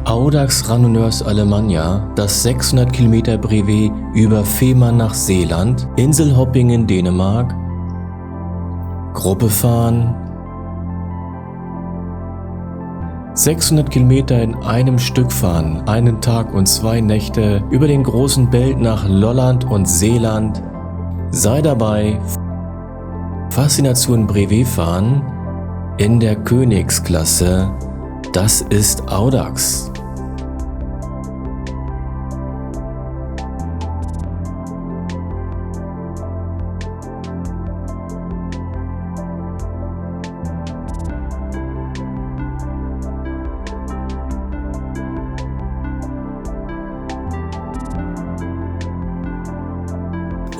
Audax Randonneurs Alemannia, das 600 Kilometer Brevet über Fehmarn nach Seeland, Inselhopping in Dänemark, Gruppe fahren, 600 Kilometer in einem Stück fahren, einen Tag und 2 Nächte über den großen Belt nach Lolland und Seeland. Sei dabei, Faszination Brevet fahren in der Königsklasse, das ist Audax.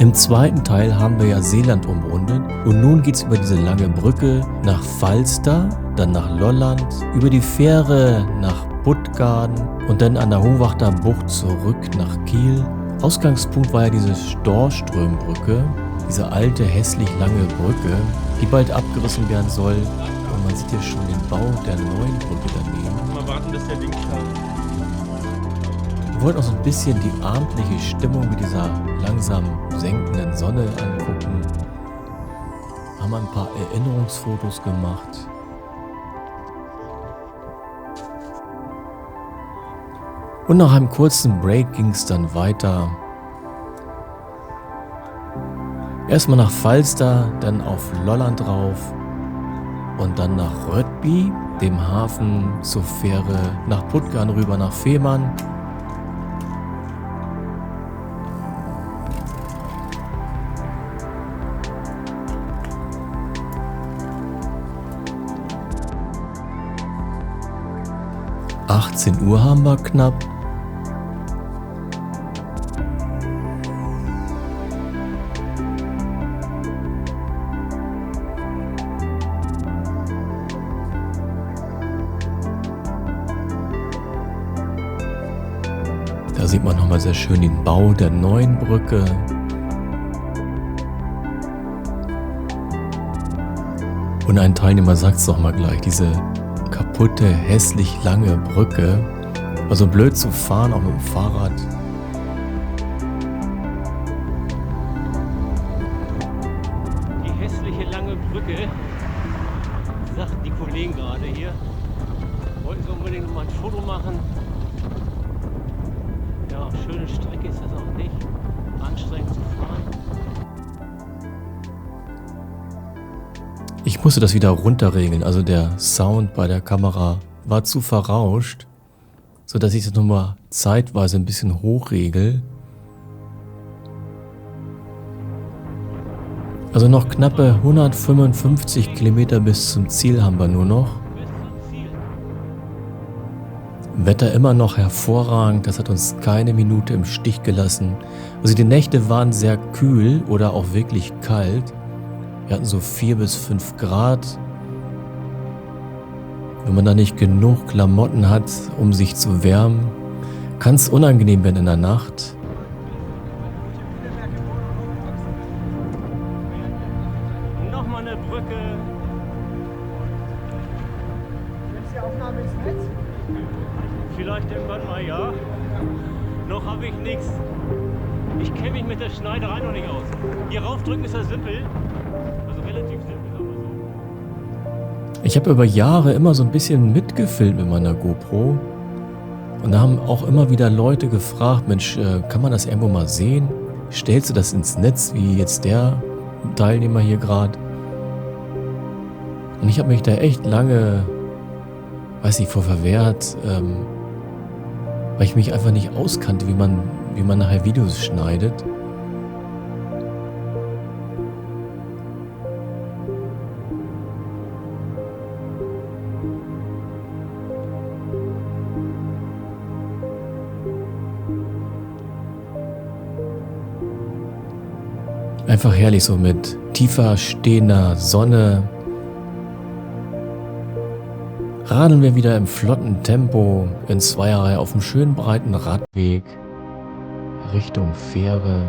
Im zweiten Teil haben wir ja Seeland umrundet und nun geht's über diese lange Brücke nach Falster, dann nach Lolland, über die Fähre nach Puttgarden und dann an der Hohwachter Bucht zurück nach Kiel. Ausgangspunkt war ja diese Storströmbrücke, diese alte, hässlich lange Brücke, die bald abgerissen werden soll. Und man sieht ja schon den Bau der neuen Brücke daneben. Mal warten, bis der Ding kommt. Wir wollten auch so ein bisschen die abendliche Stimmung mit dieser langsam senkenden Sonne angucken. Haben ein paar Erinnerungsfotos gemacht. Und nach einem kurzen Break ging es dann weiter. Erstmal nach Falster, dann auf Lolland drauf und dann nach Rödby, dem Hafen, zur Fähre nach Puttgarden rüber nach Fehmarn. Uhr haben wir knapp. Da sieht man nochmal sehr schön den Bau der neuen Brücke. Und ein Teilnehmer sagt es doch mal gleich, diese kaputte, hässlich lange Brücke. War so blöd zu fahren, auch mit dem Fahrrad. Die hässliche lange Brücke, sagten die Kollegen gerade hier. Wollten sie unbedingt noch mal ein Foto machen. Ja, schöne Strecke ist das auch nicht. Anstrengend zu fahren. Ich musste das wieder runterregeln, also der Sound bei der Kamera war zu verrauscht, sodass ich das nochmal zeitweise ein bisschen hochregel. Also noch knappe 155 Kilometer bis zum Ziel haben wir nur noch. Bis zum Ziel. Wetter immer noch hervorragend, das hat uns keine Minute im Stich gelassen. Also die Nächte waren sehr kühl oder auch wirklich kalt. Wir hatten so 4 bis 5 Grad. Wenn man da nicht genug Klamotten hat, um sich zu wärmen, kann es unangenehm werden in der Nacht. Nochmal eine Brücke. Ist die Aufnahme ins Netz? Vielleicht irgendwann mal, ja. Noch habe ich nichts. Ich kenne mich mit der Schneiderei noch nicht aus. Hier raufdrücken ist ja simpel. Also relativ simpel, sagen wir so. Ich habe über Jahre immer so ein bisschen mitgefilmt mit meiner GoPro. Und da haben auch immer wieder Leute gefragt, Mensch, kann man das irgendwo mal sehen? Stellst du das ins Netz, wie jetzt der Teilnehmer hier gerade? Und ich habe mich da echt lange, weiß nicht, vor verwehrt, weil ich mich einfach nicht auskannte, wie man nachher Videos schneidet. Einfach herrlich so mit tiefer stehender Sonne. Radeln wir wieder im flotten Tempo in Zweierreihe auf dem schönen breiten Radweg Richtung Fähre.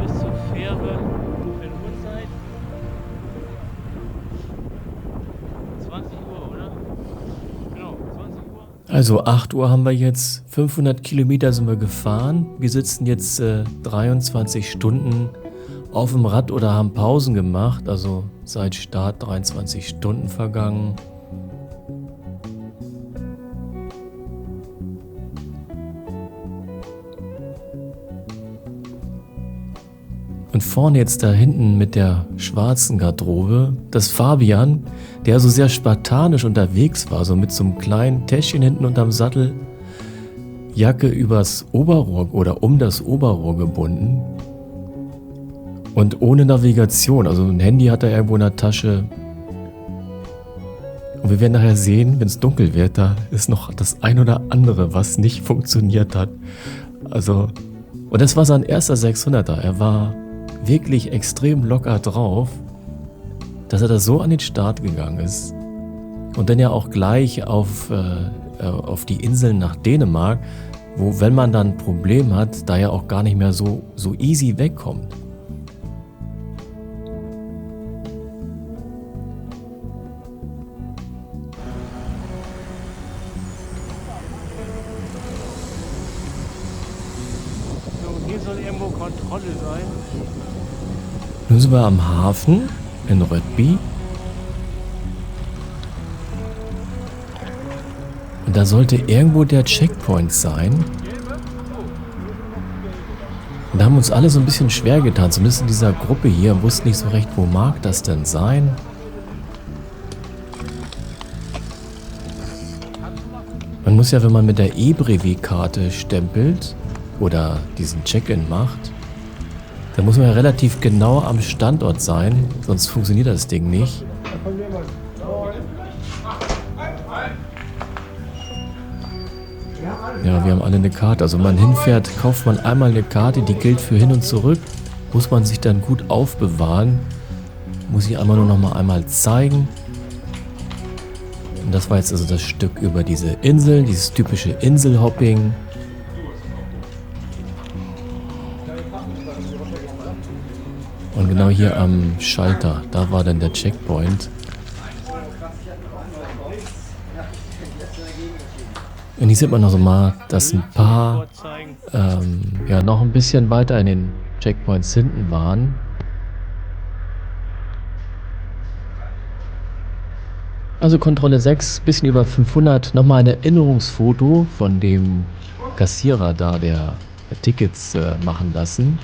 bis zur Fähre. Wenn Uhrzeit 20 Uhr, oder? Genau, 20 Uhr. Also 8 Uhr haben wir jetzt, 500 Kilometer sind wir gefahren. Wir sitzen jetzt 23 Stunden auf dem Rad oder haben Pausen gemacht. Also seit Start 23 Stunden vergangen. Und vorne jetzt da hinten mit der schwarzen Garderobe, das Fabian, der so sehr spartanisch unterwegs war, so mit so einem kleinen Täschchen hinten unterm Sattel, Jacke übers Oberrohr oder um das Oberrohr gebunden und ohne Navigation, also ein Handy hat er irgendwo in der Tasche. Und wir werden nachher sehen, wenn es dunkel wird, da ist noch das ein oder andere, was nicht funktioniert hat. Also, und das war sein erster 600er, er war wirklich extrem locker drauf, dass er da so an den Start gegangen ist und dann ja auch gleich auf die Inseln nach Dänemark, wo, wenn man dann ein Problem hat, da ja auch gar nicht mehr so easy wegkommt. So, hier soll irgendwo Kontrolle sein. Nun sind wir am Hafen in Rødby. Und da sollte irgendwo der Checkpoint sein. Und da haben uns alle so ein bisschen schwer getan, zumindest in dieser Gruppe hier, wussten nicht so recht, wo mag das denn sein. Man muss ja, wenn man mit der E-Brevet-Karte stempelt oder diesen Check-in macht, da muss man ja relativ genau am Standort sein, sonst funktioniert das Ding nicht. Ja, wir haben alle eine Karte. Also wenn man hinfährt, kauft man einmal eine Karte, die gilt für hin und zurück. Muss man sich dann gut aufbewahren. Muss ich einmal nur noch mal einmal zeigen. Und das war jetzt also das Stück über diese Inseln, dieses typische Inselhopping. Und genau hier am Schalter, da war dann der Checkpoint. Und hier sieht man noch so mal, dass ein paar ja, noch ein bisschen weiter in den Checkpoints hinten waren. Also Kontrolle 6, bisschen über 500, nochmal ein Erinnerungsfoto von dem Kassierer da, der Tickets machen lassen.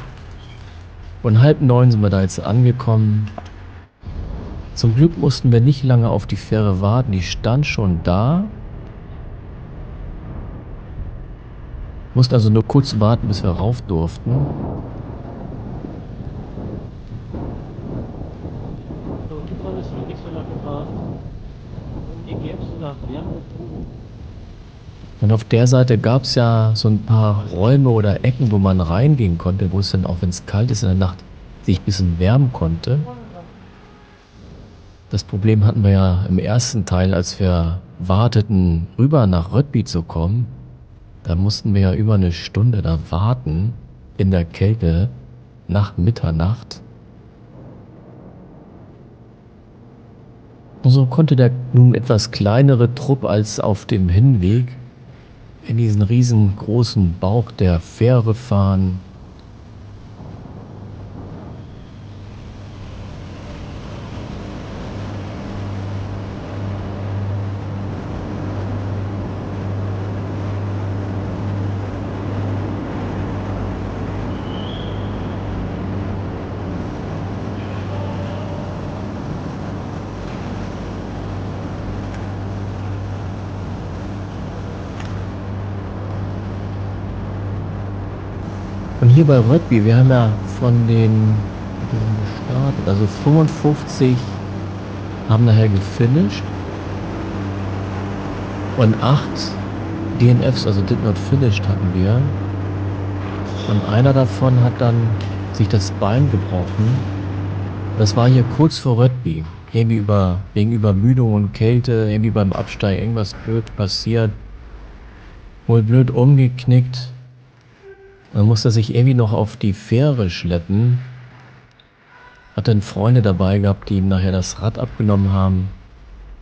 Um 8:30 sind wir da jetzt angekommen. Zum Glück mussten wir nicht lange auf die Fähre warten, die stand schon da. Mussten also nur kurz warten, bis wir rauf durften. So, die Falle ist noch nicht so lange gefahren. Hier gäbe es nach Wärme. Und auf der Seite gab es ja so ein paar Räume oder Ecken, wo man reingehen konnte, wo es dann auch, wenn es kalt ist in der Nacht, sich ein bisschen wärmen konnte. Das Problem hatten wir ja im ersten Teil, als wir warteten, rüber nach Rødby zu kommen. Da mussten wir ja über eine Stunde da warten, in der Kälte, nach Mitternacht. Und so konnte der nun etwas kleinere Trupp als auf dem Hinweg in diesen riesengroßen Bauch der Fähre fahren. Und hier bei Rødby, wir haben ja von den gestartet, also 55 haben nachher gefinisht und 8 DNFs, also Did Not Finished hatten wir. Und einer davon hat dann sich das Bein gebrochen. Das war hier kurz vor Rødby. Irgendwie wegen Übermüdung und Kälte, irgendwie beim Absteigen irgendwas blöd passiert. Wohl blöd umgeknickt. Dann musste er sich irgendwie noch auf die Fähre schleppen. Hat dann Freunde dabei gehabt, die ihm nachher das Rad abgenommen haben.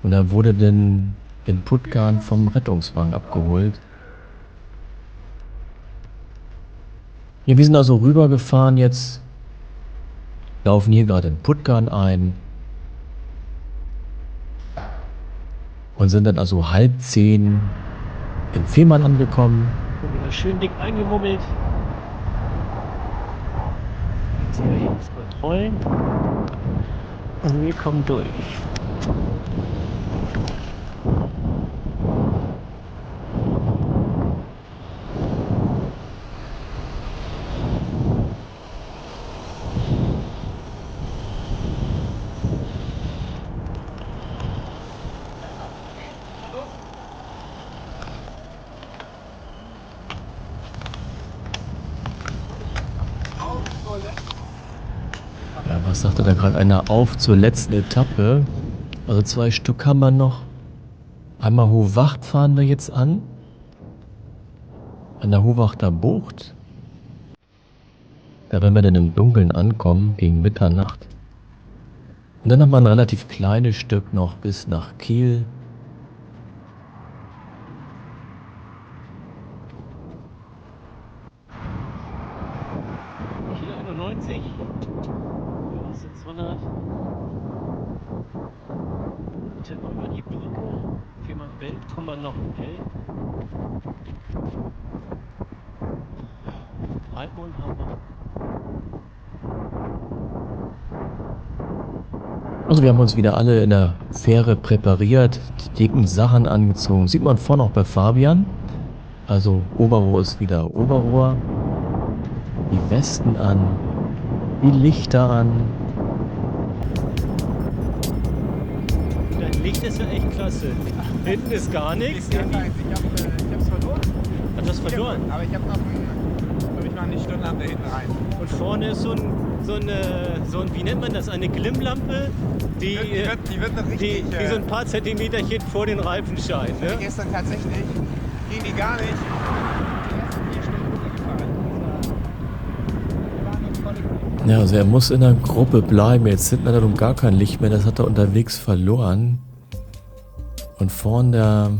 Und er wurde dann in Puttgarden vom Rettungswagen abgeholt. Ja, wir sind also rübergefahren jetzt. Laufen hier gerade in Puttgarden ein. Und sind dann also 9:30 in Fehmarn angekommen. Wieder schön dick eingemummelt. Jetzt haben wir hier das Kontrollen. Und wir kommen durch. Ja, was sagte da gerade einer? Auf zur letzten Etappe. Also 2 Stück haben wir noch. Einmal Hohwacht fahren wir jetzt an. An der Hohwachter Bucht. Da werden wir dann im Dunkeln ankommen, gegen Mitternacht. Und dann haben wir ein relativ kleines Stück noch bis nach Kiel. Kiel 91. Das sind 200. Und dann über die Brücke. Fehmarnbelt kommen wir noch Feld. Breitmond haben wir. Also wir haben uns wieder alle in der Fähre präpariert, die dicken Sachen angezogen. Sieht man vorne auch bei Fabian. Also Oberrohr ist wieder Oberrohr. Die Westen an, die Lichter an. Dein Licht ist ja echt klasse. Hinten ist gar nichts. Ich hab's verloren. Hat das verloren? Aber ich hab noch eine Stunde ab da hinten rein. Und vorne ist so ein, wie nennt man das, eine Glimmlampe, die wird noch richtig. die so ein paar Zentimeterchen vor den Reifen scheint. Ne? Gestern tatsächlich ging die gar nicht. Die ersten 4 Stunden runtergefahren. Wir waren im Kollektiv. Ja, also er muss in der Gruppe bleiben. Jetzt sind wir da nun gar kein Licht mehr. Das hat er unterwegs verloren. Und vorne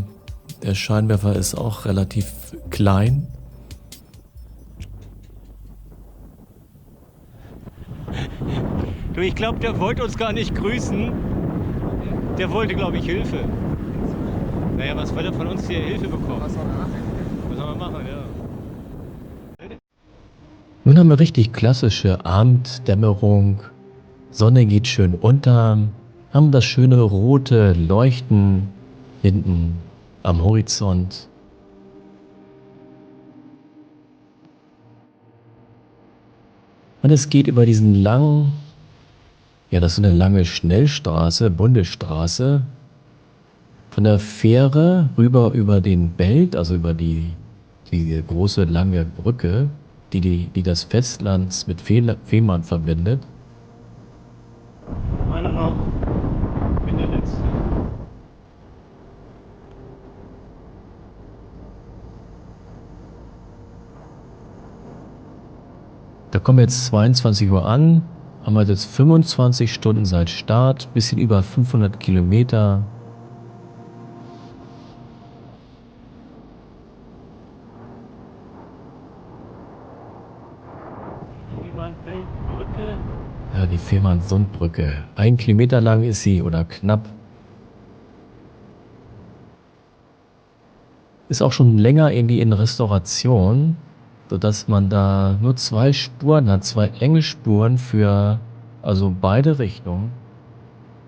der Scheinwerfer ist auch relativ klein. Du, ich glaube, der wollte uns gar nicht grüßen. Der wollte, glaube ich, Hilfe. Naja, was will er von uns hier Hilfe bekommen? Was soll er machen? Was soll man machen, ja. Nun haben wir richtig klassische Abenddämmerung. Sonne geht schön unter. Haben das schöne rote Leuchten hinten am Horizont. Und es geht über diesen langen, ja, das ist eine lange Schnellstraße, Bundesstraße, von der Fähre rüber über den Belt, also über die große lange Brücke, die das Festland mit Fehmarn verbindet. Meiner auch. Bin der Letzte. Da kommen wir jetzt 22 Uhr an, haben wir jetzt 25 Stunden seit Start, bisschen über 500 Kilometer. Fehmarnbelt-Brücke. Ja, die Fehmarn-Sundbrücke. 1 Kilometer lang ist sie oder knapp. Ist auch schon länger irgendwie in Restauration, sodass man da nur 2 Spuren hat, 2 enge Spuren für also beide Richtungen.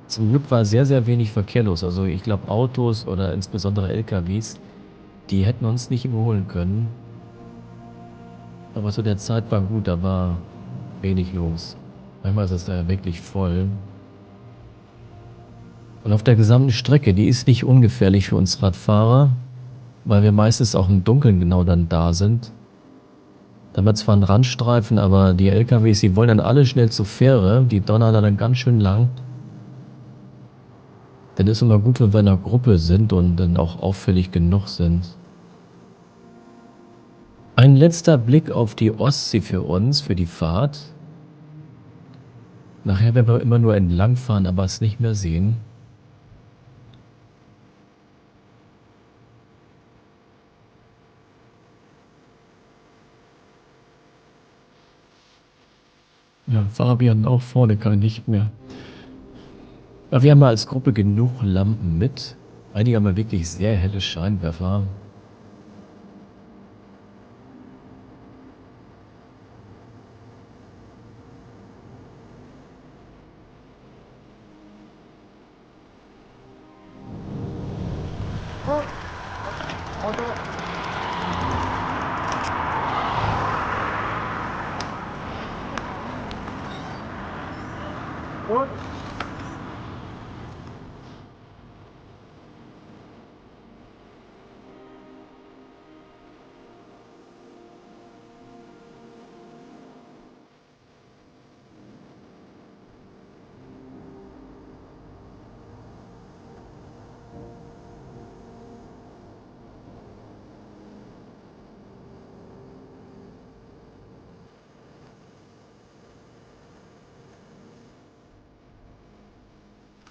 Zum Glück war sehr, sehr wenig Verkehr los. Also ich glaube Autos oder insbesondere LKWs, die hätten uns nicht überholen können. Aber zu der Zeit war gut, da war wenig los. Manchmal ist es da wirklich voll. Und auf der gesamten Strecke, die ist nicht ungefährlich für uns Radfahrer, weil wir meistens auch im Dunkeln genau dann da sind. Da haben wir zwar einen Randstreifen, aber die LKWs, die wollen dann alle schnell zur Fähre, die donnern da dann ganz schön lang. Dann ist immer gut, wenn wir in einer Gruppe sind und dann auch auffällig genug sind. Ein letzter Blick auf die Ostsee für uns, für die Fahrt. Nachher werden wir immer nur entlangfahren, aber es nicht mehr sehen. Ja, Fabian auch vorne kann nicht mehr. Aber wir haben ja als Gruppe genug Lampen mit. Einige haben ja wirklich sehr helle Scheinwerfer.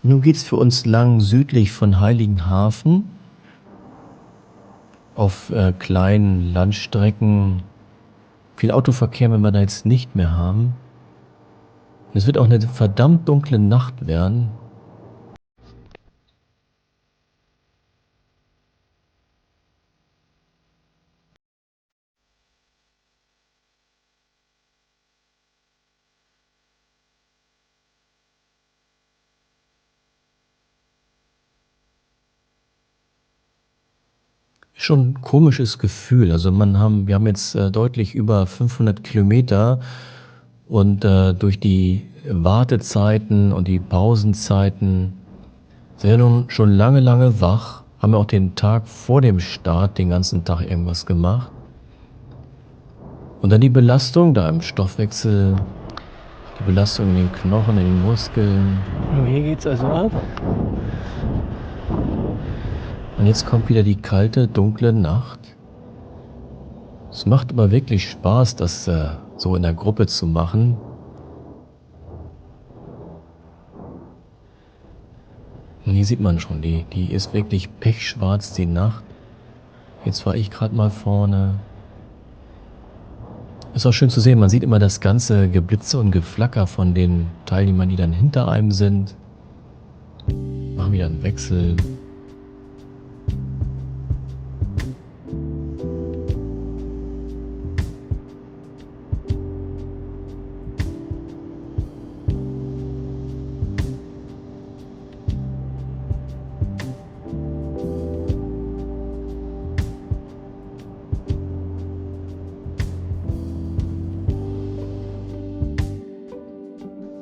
Nun geht's für uns lang südlich von Heiligenhafen auf kleinen Landstrecken. Viel Autoverkehr werden wir da jetzt nicht mehr haben. Es wird auch eine verdammt dunkle Nacht werden. Schon ein komisches Gefühl. Also wir haben jetzt deutlich über 500 Kilometer und durch die Wartezeiten und die Pausenzeiten sind wir nun schon lange, lange wach. Haben wir auch den Tag vor dem Start den ganzen Tag irgendwas gemacht. Und dann die Belastung da im Stoffwechsel, die Belastung in den Knochen, in den Muskeln. Und hier geht's also ab. Und jetzt kommt wieder die kalte, dunkle Nacht. Es macht aber wirklich Spaß, das so in der Gruppe zu machen. Und hier sieht man schon, die ist wirklich pechschwarz, die Nacht. Jetzt fahre ich gerade mal vorne. Ist auch schön zu sehen, man sieht immer das ganze Geblitze und Geflacker von den Teilnehmern, die dann hinter einem sind. Machen wieder einen Wechsel.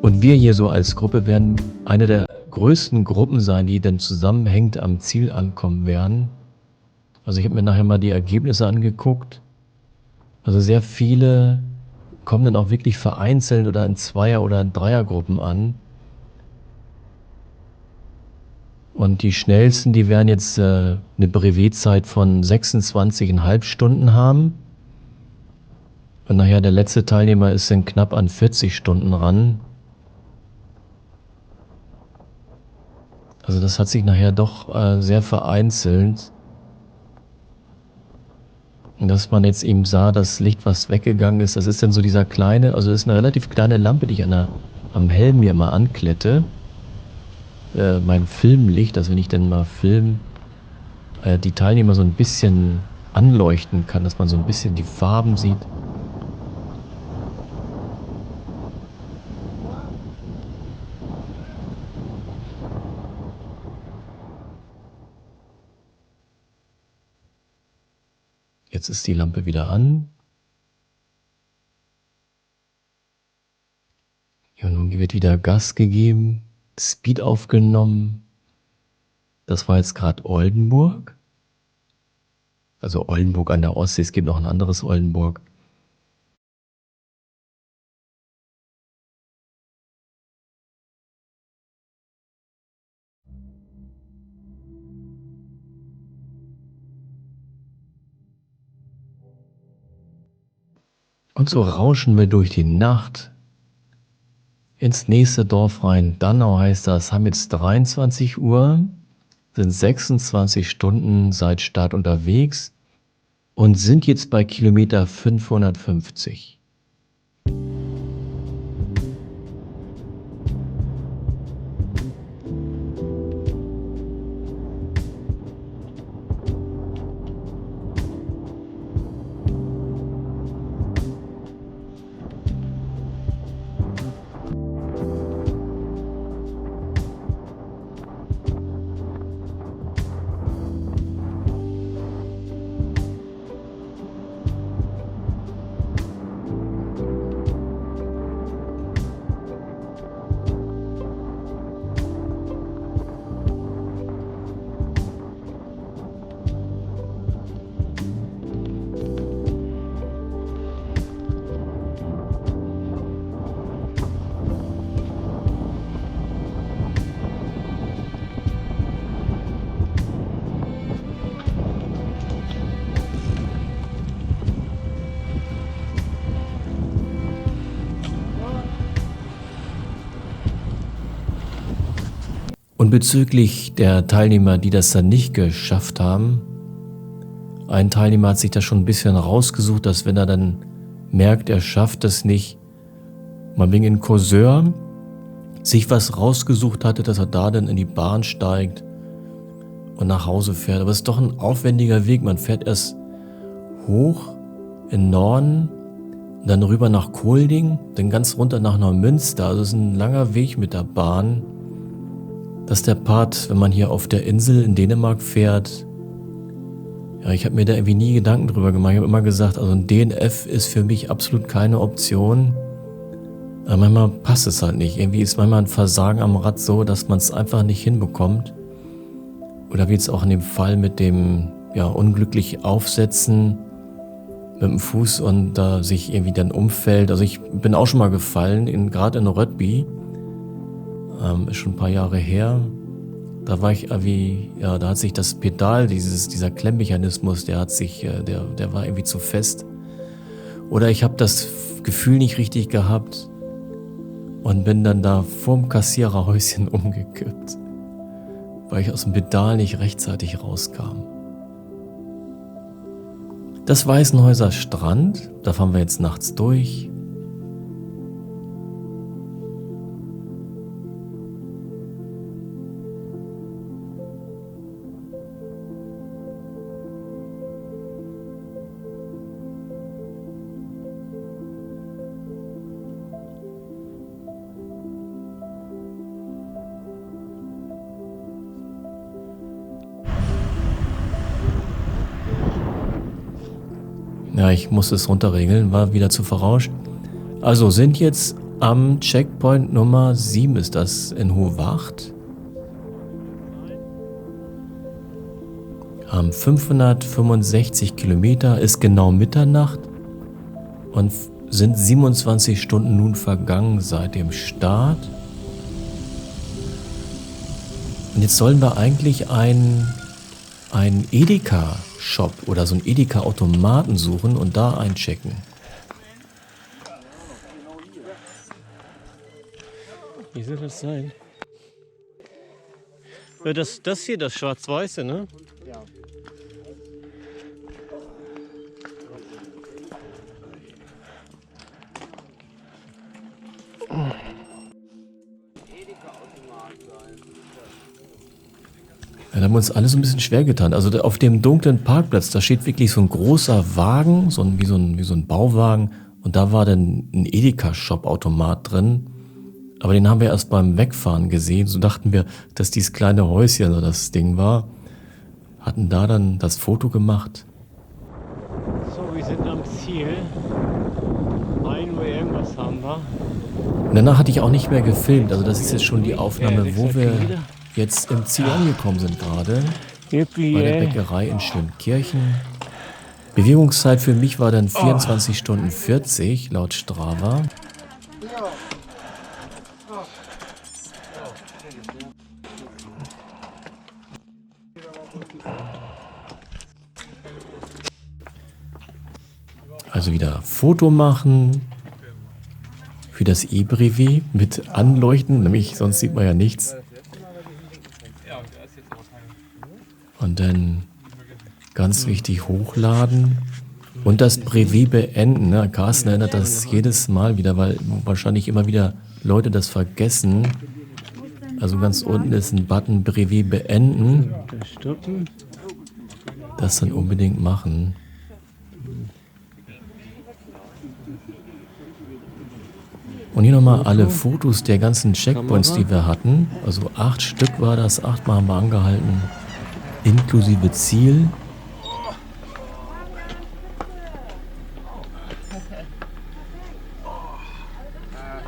Und wir hier so als Gruppe werden eine der größten Gruppen sein, die dann zusammenhängend am Ziel ankommen werden. Also ich habe mir nachher mal die Ergebnisse angeguckt. Also sehr viele kommen dann auch wirklich vereinzelt oder in Zweier- oder in Dreiergruppen an. Und die schnellsten, die werden jetzt eine Brevetzeit von 26,5 Stunden haben. Und nachher der letzte Teilnehmer ist dann knapp an 40 Stunden ran. Also das hat sich nachher doch sehr vereinzelt. Und dass man jetzt eben sah, das Licht, was weggegangen ist, das ist dann so dieser kleine, also das ist eine relativ kleine Lampe, die ich am Helm mir mal anklette. Mein Filmlicht, dass wenn ich dann mal film, die Teilnehmer so ein bisschen anleuchten kann, dass man so ein bisschen die Farben sieht. Jetzt ist die Lampe wieder an. Ja, nun wird wieder Gas gegeben, Speed aufgenommen. Das war jetzt gerade Oldenburg. Also Oldenburg an der Ostsee, es gibt noch ein anderes Oldenburg. Und so rauschen wir durch die Nacht ins nächste Dorf rein. Dannau heißt das, haben jetzt 23 Uhr, sind 26 Stunden seit Start unterwegs und sind jetzt bei Kilometer 550. Und bezüglich der Teilnehmer, die das dann nicht geschafft haben, ein Teilnehmer hat sich da schon ein bisschen rausgesucht, dass wenn er dann merkt, er schafft es nicht, mal wegen in Courseulles sich was rausgesucht hatte, dass er da dann in die Bahn steigt und nach Hause fährt. Aber es ist doch ein aufwendiger Weg. Man fährt erst hoch in Norden, dann rüber nach Kolding, dann ganz runter nach Neumünster. Also es ist ein langer Weg mit der Bahn. Das ist der Part, wenn man hier auf der Insel in Dänemark fährt. Ja, ich habe mir da irgendwie nie Gedanken drüber gemacht. Ich habe immer gesagt, also ein DNF ist für mich absolut keine Option. Aber manchmal passt es halt nicht. Irgendwie ist manchmal ein Versagen am Rad so, dass man es einfach nicht hinbekommt. Oder wie jetzt auch in dem Fall mit dem unglücklich Aufsetzen mit dem Fuß und da sich irgendwie dann umfällt. Also ich bin auch schon mal gefallen, gerade in Rødby. Ist schon ein paar Jahre her. Da war ich irgendwie, da hat sich das Pedal, dieser Klemmmechanismus, der war irgendwie zu fest. Oder ich habe das Gefühl nicht richtig gehabt und bin dann da vorm Kassiererhäuschen umgekippt, weil ich aus dem Pedal nicht rechtzeitig rauskam. Das Weißenhäuser Strand, da fahren wir jetzt nachts durch. Ja, ich muss es runterregeln, war wieder zu verrauscht. Also sind jetzt am Checkpoint Nummer 7 ist das in Hohwacht. Haben 565 Kilometer, ist genau Mitternacht und sind 27 Stunden nun vergangen seit dem Start. Und jetzt sollen wir eigentlich ein Edeka-Shop oder so einen Edeka-Automaten suchen und da einchecken. Wie soll das sein? Ja, das hier, das Schwarz-Weiße, ne? Ja. Ja, da haben wir uns alle so ein bisschen schwer getan. Also auf dem dunklen Parkplatz, da steht wirklich so ein großer Wagen, wie so ein Bauwagen. Und da war dann ein Edeka-Shop-Automat drin. Aber den haben wir erst beim Wegfahren gesehen. So dachten wir, dass dieses kleine Häuschen so das Ding war. Hatten da dann das Foto gemacht. So, wir sind am Ziel. 1 Uhr irgendwas haben wir. Und danach hatte ich auch nicht mehr gefilmt. Also das ist jetzt schon die Aufnahme, wo wir jetzt im Ziel angekommen sind gerade. Bei der Bäckerei in Schönkirchen. Bewegungszeit für mich war dann 24 Stunden 40 laut Strava. Also wieder Foto machen für das E-Brevet mit Anleuchten, nämlich sonst sieht man ja nichts. Und dann ganz wichtig hochladen und das Brevet beenden. Ne? Carsten erinnert das jedes Mal wieder, weil wahrscheinlich immer wieder Leute das vergessen. Also ganz unten ist ein Button Brevet beenden. Stoppen. Das dann unbedingt machen. Und hier nochmal alle Fotos der ganzen Checkpoints, die wir hatten. Also 8 Stück war das, 8 Mal haben wir angehalten. Inklusive Ziel.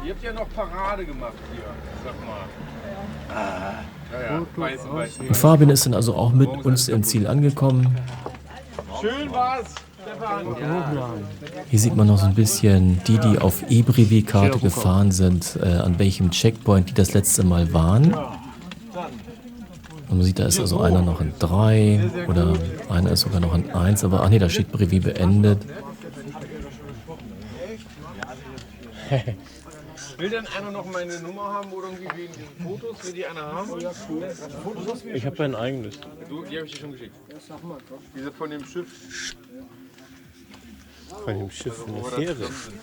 Ihr habt ja noch Parade gemacht hier, sag mal. Weiß. Und Fabian ist dann also auch mit uns im Ziel angekommen. Schön war's, Stefan. Hier sieht man noch so ein bisschen die auf E-Brevet-Karte gefahren sind, an welchem Checkpoint die das letzte Mal waren. Und man sieht, da ist also einer noch in 3 oder einer ist sogar noch in 1, aber ach nee, da steht Brevet beendet. Will denn einer noch meine Nummer haben oder irgendwie wegen den Fotos? Will die einer haben? Fotos hast du mir Ich habe ein eigenes. Die habe ich dir schon geschickt. Diese von dem Schiff. Von dem Schiff Wo eine wir da Fähre. zusammen sind.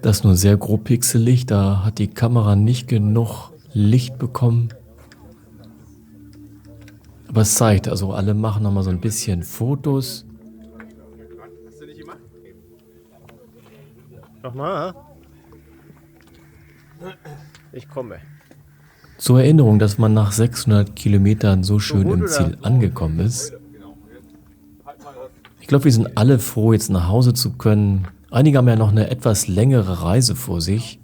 Das ist nur sehr grob pixelig, da hat die Kamera nicht genug Licht bekommen. Aber es zeigt, also alle machen nochmal so ein bisschen Fotos. Hast du nicht gemacht? Nochmal. Ich komme. Zur Erinnerung, dass man nach 600 Kilometern so schön im Ziel angekommen ist. Ich glaube, wir sind alle froh, jetzt nach Hause zu können. Einige haben ja noch eine etwas längere Reise vor sich,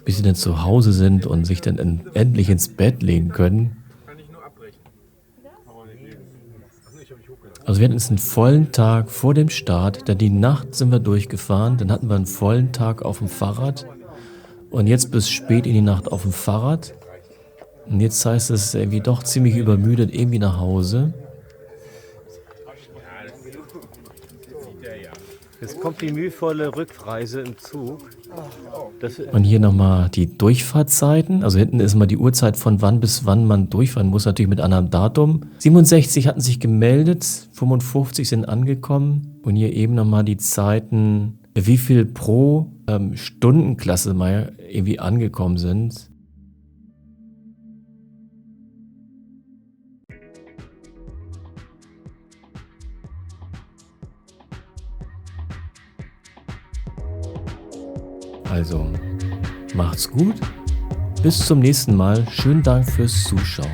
bis sie dann zu Hause sind und sich dann endlich ins Bett legen können. Kann ich nur abbrechen. Also wir hatten jetzt einen vollen Tag vor dem Start, dann die Nacht sind wir durchgefahren, dann hatten wir einen vollen Tag auf dem Fahrrad und jetzt bis spät in die Nacht auf dem Fahrrad. Und jetzt heißt es irgendwie doch ziemlich übermüdet irgendwie nach Hause. Jetzt kommt die mühevolle Rückreise im Zug. Und hier nochmal die Durchfahrtzeiten. Also hinten ist mal die Uhrzeit von wann bis wann man durchfahren muss, natürlich mit einem Datum. 67 hatten sich gemeldet, 55 sind angekommen. Und hier eben nochmal die Zeiten, wie viel pro Stundenklasse mal irgendwie angekommen sind. Also, macht's gut. Bis zum nächsten Mal. Schönen Dank fürs Zuschauen.